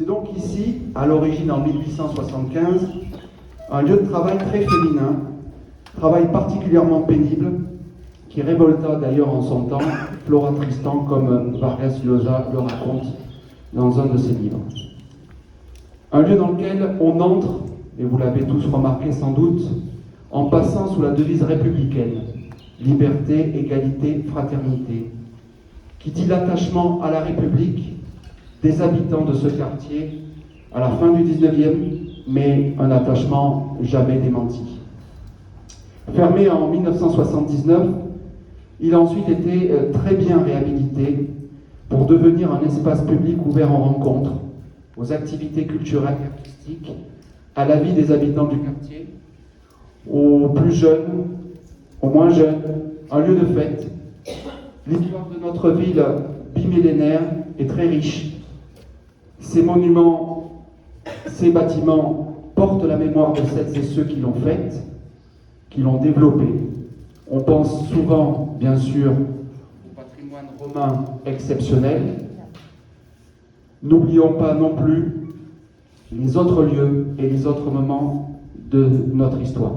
C'est donc ici, à l'origine en 1875, un lieu de travail très féminin, travail particulièrement pénible, qui révolta d'ailleurs en son temps Flora Tristan, comme Vargas Llosa le raconte dans un de ses livres. Un lieu dans lequel on entre, et vous l'avez tous remarqué sans doute, en passant sous la devise républicaine, liberté, égalité, fraternité, qui dit l'attachement à la République des habitants de ce quartier à la fin du 19e, mais un attachement jamais démenti. Fermé en 1979, il a ensuite été très bien réhabilité pour devenir un espace public ouvert en rencontres, aux activités culturelles et artistiques, à la vie des habitants du quartier, aux plus jeunes, aux moins jeunes, un lieu de fête. L'histoire de notre ville bimillénaire est très riche. Ces monuments, ces bâtiments portent la mémoire de celles et ceux qui l'ont faite, qui l'ont développée. On pense souvent, bien sûr, au patrimoine romain exceptionnel. N'oublions pas non plus les autres lieux et les autres moments de notre histoire.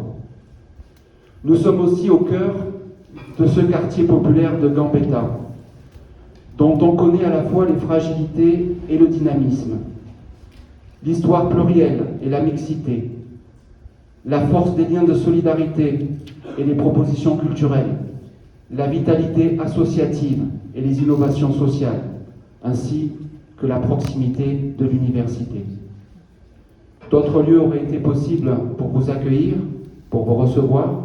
Nous sommes aussi au cœur de ce quartier populaire de Gambetta, dont on connaît à la fois les fragilités et le dynamisme, l'histoire plurielle et la mixité, la force des liens de solidarité et les propositions culturelles, la vitalité associative et les innovations sociales, ainsi que la proximité de l'université. D'autres lieux auraient été possibles pour vous accueillir, pour vous recevoir,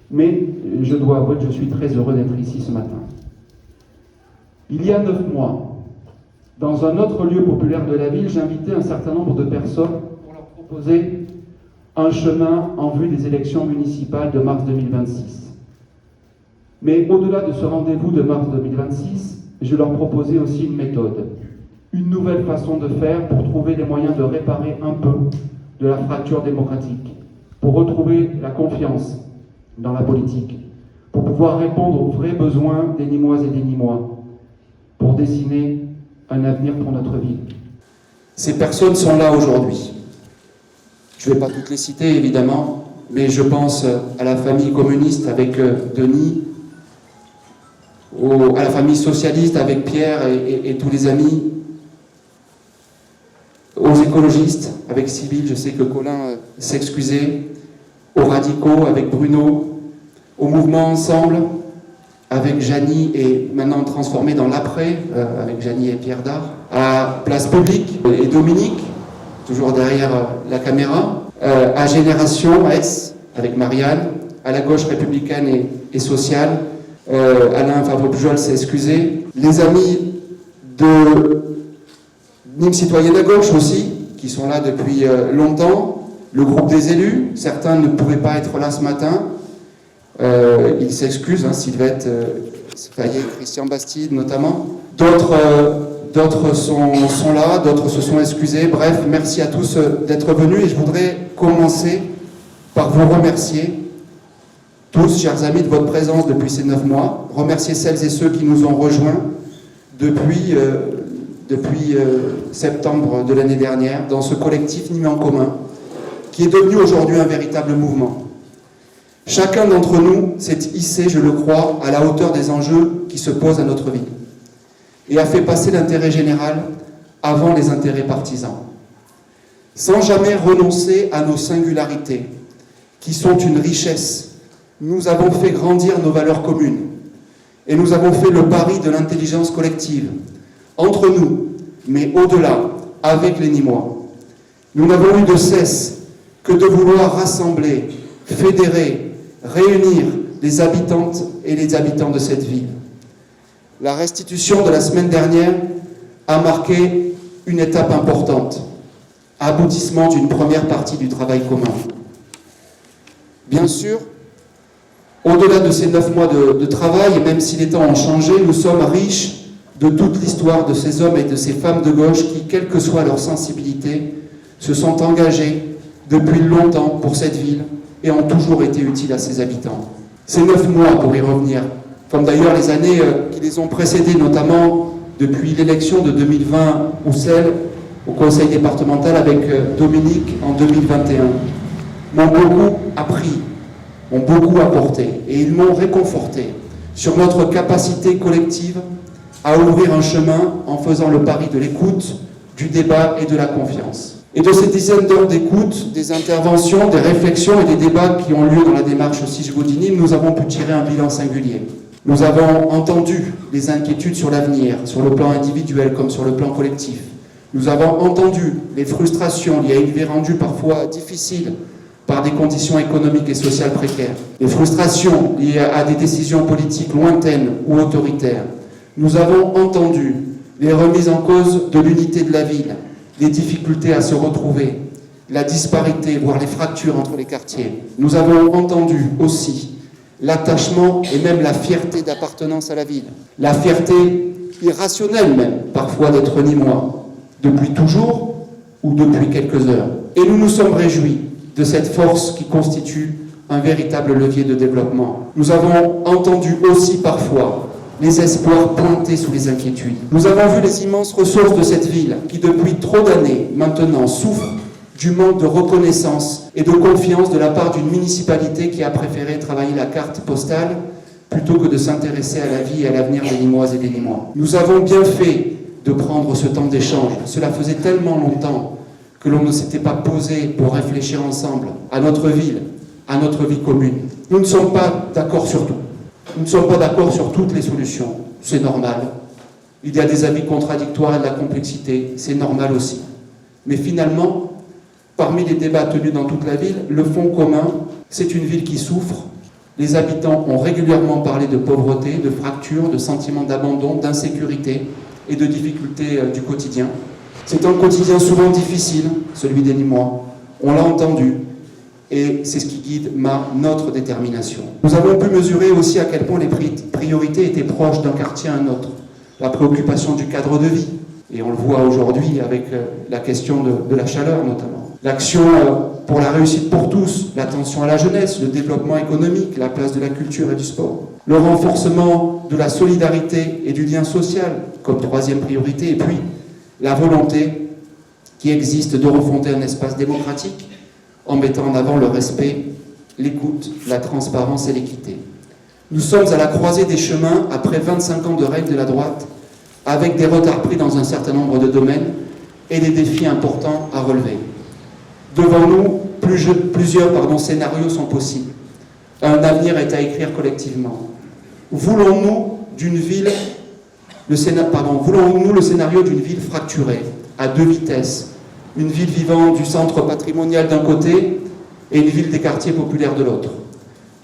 mais je dois avouer que je suis très heureux d'être ici ce matin. Il y a 9 mois, dans un autre lieu populaire de la ville, j'ai invité un certain nombre de personnes pour leur proposer un chemin en vue des élections municipales de mars 2026. Mais au-delà de ce rendez-vous de mars 2026, je leur proposais aussi une méthode, une nouvelle façon de faire pour trouver les moyens de réparer un peu de la fracture démocratique, pour retrouver la confiance dans la politique, pour pouvoir répondre aux vrais besoins des Nîmoises et des Nîmois, pour dessiner un avenir pour notre ville. Ces personnes sont là aujourd'hui. Je ne vais pas toutes les citer, évidemment, mais je pense à la famille communiste avec Denis, à la famille socialiste avec Pierre et tous les amis, aux écologistes avec Sybille, je sais que Colin s'excusait, aux radicaux avec Bruno, au mouvement Ensemble avec Janie et maintenant transformé dans l'après avec Janie et Pierre Dard, à Place Publique et Dominique, toujours derrière la caméra, à Génération S avec Marianne, à la gauche républicaine et sociale, Alain Favre-Pujol s'est excusé, les amis de Nîmes Citoyenne à gauche aussi, qui sont là depuis longtemps, le groupe des élus, certains ne pouvaient pas être là ce matin, ils s'excusent, Sylvette Fayet, Christian Bastide notamment, d'autres sont là, d'autres se sont excusés, bref, merci à tous d'être venus et je voudrais commencer par vous remercier tous, chers amis, de votre présence depuis ces 9 mois, remercier celles et ceux qui nous ont rejoints depuis septembre de l'année dernière, dans ce collectif Nîmes en commun, qui est devenu aujourd'hui un véritable mouvement. Chacun d'entre nous s'est hissé, je le crois, à la hauteur des enjeux qui se posent à notre vie, et a fait passer l'intérêt général avant les intérêts partisans, sans jamais renoncer à nos singularités, qui sont une richesse. Nous avons fait grandir nos valeurs communes, et nous avons fait le pari de l'intelligence collective, entre nous, mais au-delà, avec les Nîmois. Nous n'avons eu de cesse que de vouloir rassembler, fédérer, réunir les habitantes et les habitants de cette ville. La restitution de la semaine dernière a marqué une étape importante, aboutissement d'une première partie du travail commun. Bien sûr, au-delà de ces 9 mois de travail, et même si les temps ont changé, nous sommes riches de toute l'histoire de ces hommes et de ces femmes de gauche qui, quelle que soit leur sensibilité, se sont engagés depuis longtemps pour cette ville et ont toujours été utiles à ses habitants. Ces 9 mois, pour y revenir, comme d'ailleurs les années qui les ont précédés, notamment depuis l'élection de 2020 ou celle au conseil départemental avec Dominique en 2021, m'ont beaucoup appris, m'ont beaucoup apporté et ils m'ont réconforté sur notre capacité collective à ouvrir un chemin en faisant le pari de l'écoute, du débat et de la confiance. Et de ces dizaines d'heures d'écoute, des interventions, des réflexions et des débats qui ont lieu dans la démarche Cisjordanie, nous avons pu tirer un bilan singulier. Nous avons entendu les inquiétudes sur l'avenir, sur le plan individuel comme sur le plan collectif. Nous avons entendu les frustrations liées à une vie rendue parfois difficile par des conditions économiques et sociales précaires, les frustrations liées à des décisions politiques lointaines ou autoritaires. Nous avons entendu les remises en cause de l'unité de la ville, les difficultés à se retrouver, la disparité, voire les fractures entre les quartiers. Nous avons entendu aussi l'attachement et même la fierté d'appartenance à la ville, la fierté irrationnelle même, parfois d'être nîmois, depuis toujours ou depuis quelques heures. Et nous nous sommes réjouis de cette force qui constitue un véritable levier de développement. Nous avons entendu aussi parfois les espoirs pointés sous les inquiétudes. Nous avons vu les immenses ressources de cette ville qui, depuis trop d'années maintenant, souffre du manque de reconnaissance et de confiance de la part d'une municipalité qui a préféré travailler la carte postale plutôt que de s'intéresser à la vie et à l'avenir des Nîmoises et des Nîmois. Nous avons bien fait de prendre ce temps d'échange. Cela faisait tellement longtemps que l'on ne s'était pas posé pour réfléchir ensemble à notre ville, à notre vie commune. Nous ne sommes pas d'accord sur tout. Nous ne sommes pas d'accord sur toutes les solutions. C'est normal. Il y a des avis contradictoires et de la complexité. C'est normal aussi. Mais finalement, parmi les débats tenus dans toute la ville, le fond commun, c'est une ville qui souffre. Les habitants ont régulièrement parlé de pauvreté, de fracture, de sentiment d'abandon, d'insécurité et de difficultés du quotidien. C'est un quotidien souvent difficile, celui des Nîmois. On l'a entendu. Et c'est ce qui guide notre détermination. Nous avons pu mesurer aussi à quel point les priorités étaient proches d'un quartier à un autre. La préoccupation du cadre de vie, et on le voit aujourd'hui avec la question de la chaleur notamment. L'action pour la réussite pour tous, l'attention à la jeunesse, le développement économique, la place de la culture et du sport. Le renforcement de la solidarité et du lien social comme troisième priorité, et puis la volonté qui existe de refonder un espace démocratique en mettant en avant le respect, l'écoute, la transparence et l'équité. Nous sommes à la croisée des chemins après 25 ans de règne de la droite, avec des retards pris dans un certain nombre de domaines et des défis importants à relever. Devant nous, plusieurs scénarios sont possibles. Un avenir est à écrire collectivement. Voulons-nous le scénario d'une ville fracturée, à deux vitesses, une ville vivant du centre patrimonial d'un côté et une ville des quartiers populaires de l'autre?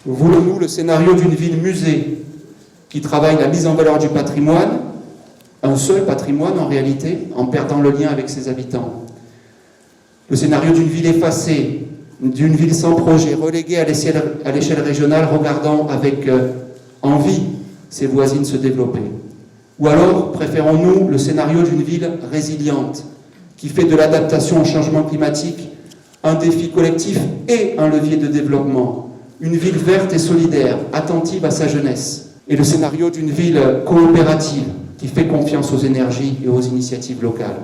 Voulons-nous le scénario d'une ville musée qui travaille la mise en valeur du patrimoine, un seul patrimoine en réalité, en perdant le lien avec ses habitants? Le scénario d'une ville effacée, d'une ville sans projet, reléguée à l'échelle régionale, regardant avec envie ses voisines se développer? Ou alors préférons-nous le scénario d'une ville résiliente, qui fait de l'adaptation au changement climatique un défi collectif et un levier de développement, une ville verte et solidaire, attentive à sa jeunesse, et le scénario d'une ville coopérative qui fait confiance aux énergies et aux initiatives locales.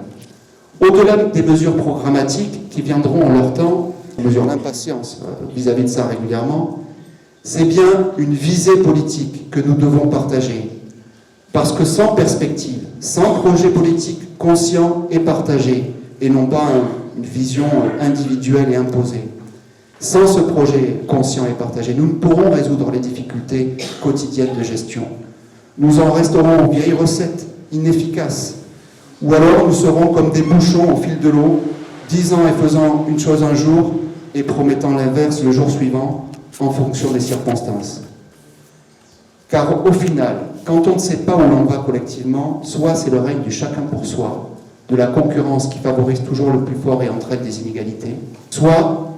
Au-delà des mesures programmatiques qui viendront en leur temps, on mesure l'impatience vis-à-vis de ça régulièrement, c'est bien une visée politique que nous devons partager. Parce que sans perspective, sans projet politique conscient et partagé, et non pas une vision individuelle et imposée, sans ce projet conscient et partagé, nous ne pourrons résoudre les difficultés quotidiennes de gestion. Nous en resterons aux vieilles recettes, inefficaces, ou alors nous serons comme des bouchons au fil de l'eau, disant et faisant une chose un jour et promettant l'inverse le jour suivant en fonction des circonstances. Car au final, quand on ne sait pas où l'on va collectivement, soit c'est le règne du chacun pour soi, de la concurrence qui favorise toujours le plus fort et entraîne des inégalités, soit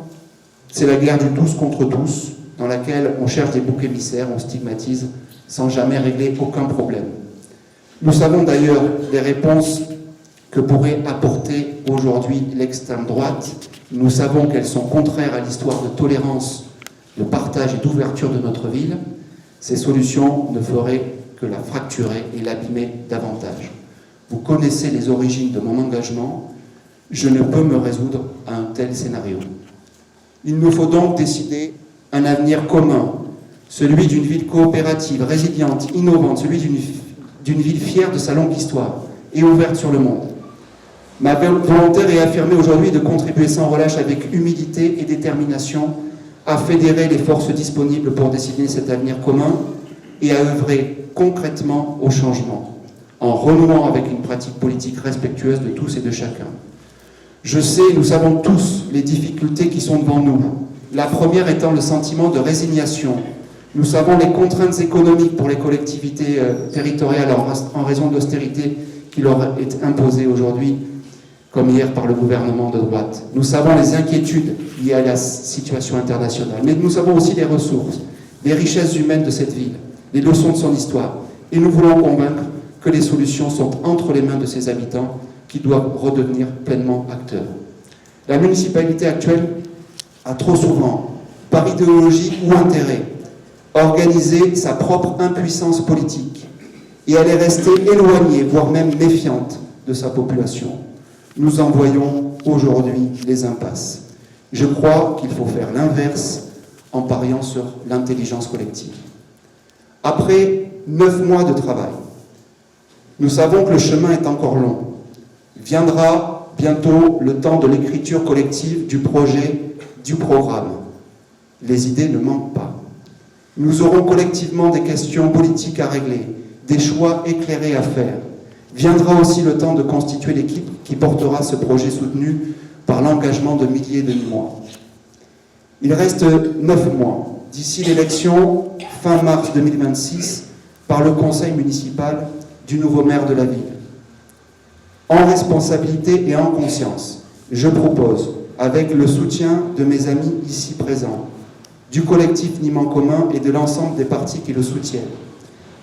c'est la guerre du tous contre tous, dans laquelle on cherche des boucs émissaires, on stigmatise, sans jamais régler aucun problème. Nous savons d'ailleurs des réponses que pourrait apporter aujourd'hui l'extrême droite. Nous savons qu'elles sont contraires à l'histoire de tolérance, de partage et d'ouverture de notre ville. Ces solutions ne feraient que la fracturer et l'abîmer davantage. Vous connaissez les origines de mon engagement. Je ne peux me résoudre à un tel scénario. Il nous faut donc décider un avenir commun, celui d'une ville coopérative, résiliente, innovante, celui d'une ville fière de sa longue histoire et ouverte sur le monde. Ma volonté réaffirmée aujourd'hui de contribuer sans relâche avec humilité et détermination à fédérer les forces disponibles pour dessiner cet avenir commun et à œuvrer concrètement au changement, en renouant avec une pratique politique respectueuse de tous et de chacun. Je sais, nous savons tous les difficultés qui sont devant nous. La première étant le sentiment de résignation. Nous savons les contraintes économiques pour les collectivités territoriales en raison de l'austérité qui leur est imposée aujourd'hui, comme hier par le gouvernement de droite. Nous savons les inquiétudes liées à la situation internationale, mais nous savons aussi les ressources, les richesses humaines de cette ville, les leçons de son histoire. Et nous voulons convaincre que les solutions sont entre les mains de ses habitants qui doivent redevenir pleinement acteurs. La municipalité actuelle a trop souvent, par idéologie ou intérêt, organisé sa propre impuissance politique et elle est restée éloignée, voire même méfiante de sa population. Nous en voyons aujourd'hui les impasses. Je crois qu'il faut faire l'inverse en pariant sur l'intelligence collective. Après 9 mois de travail, nous savons que le chemin est encore long. Viendra bientôt le temps de l'écriture collective du projet, du programme. Les idées ne manquent pas. Nous aurons collectivement des questions politiques à régler, des choix éclairés à faire. Viendra aussi le temps de constituer l'équipe qui portera ce projet soutenu par l'engagement de milliers de Nîmois. Il reste 9 mois d'ici l'élection fin mars 2026 par le conseil municipal du nouveau maire de la ville. En responsabilité et en conscience, je propose, avec le soutien de mes amis ici présents, du collectif Nîmes en commun et de l'ensemble des partis qui le soutiennent,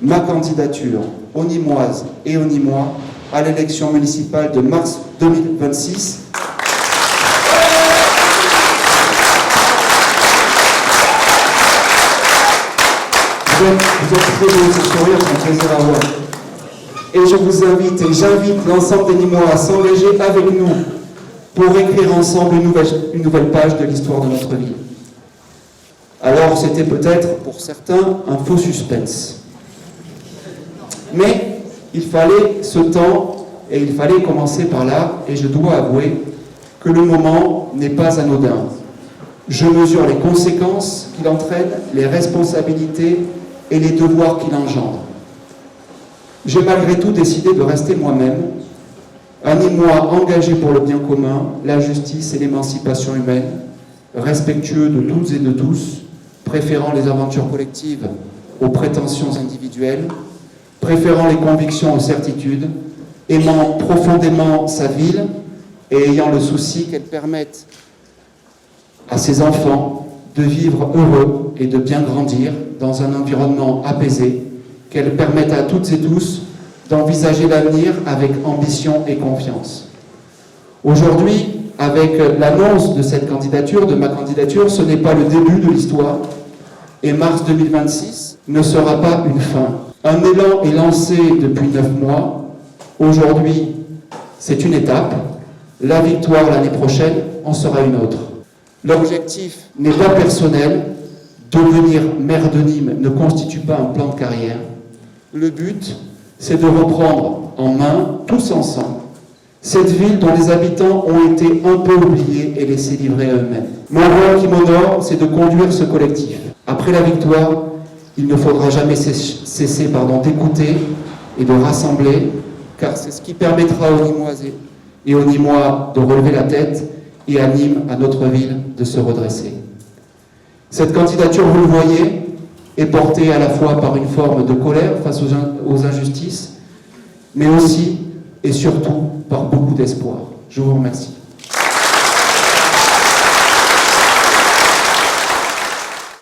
ma candidature aux Nîmoises et aux Nîmois à l'élection municipale de mars 2026. Vous êtes très beaux, ce sourire, c'est un plaisir à voir. Et je vous invite et j'invite l'ensemble des Nîmois à s'engager avec nous pour écrire ensemble une nouvelle page de l'histoire de notre ville. Alors c'était peut-être pour certains un faux suspense. Mais il fallait ce temps et il fallait commencer par là, et je dois avouer que le moment n'est pas anodin. Je mesure les conséquences qu'il entraîne, les responsabilités et les devoirs qu'il engendre. J'ai malgré tout décidé de rester moi-même, un Nîmois engagé pour le bien commun, la justice et l'émancipation humaine, respectueux de toutes et de tous, préférant les aventures collectives aux prétentions individuelles, préférant les convictions aux certitudes, aimant profondément sa ville et ayant le souci qu'elle permette à ses enfants de vivre heureux et de bien grandir dans un environnement apaisé, qu'elle permette à toutes et tous d'envisager l'avenir avec ambition et confiance. Aujourd'hui, avec l'annonce de cette candidature, de ma candidature, ce n'est pas le début de l'histoire, et mars 2026 ne sera pas une fin. Un élan est lancé depuis 9 mois. Aujourd'hui, c'est une étape. La victoire l'année prochaine en sera une autre. L'objectif n'est pas personnel. Devenir maire de Nîmes ne constitue pas un plan de carrière. Le but, c'est de reprendre en main, tous ensemble, cette ville dont les habitants ont été un peu oubliés et laissés livrer à eux-mêmes. Mon rôle qui m'honore, c'est de conduire ce collectif. Après la victoire, il ne faudra jamais cesser d'écouter et de rassembler, car c'est ce qui permettra aux Nîmoises et aux Nîmois de relever la tête et à Nîmes, à notre ville, de se redresser. Cette candidature, vous le voyez, est portée à la fois par une forme de colère face aux injustices, mais aussi et surtout par beaucoup d'espoir. Je vous remercie.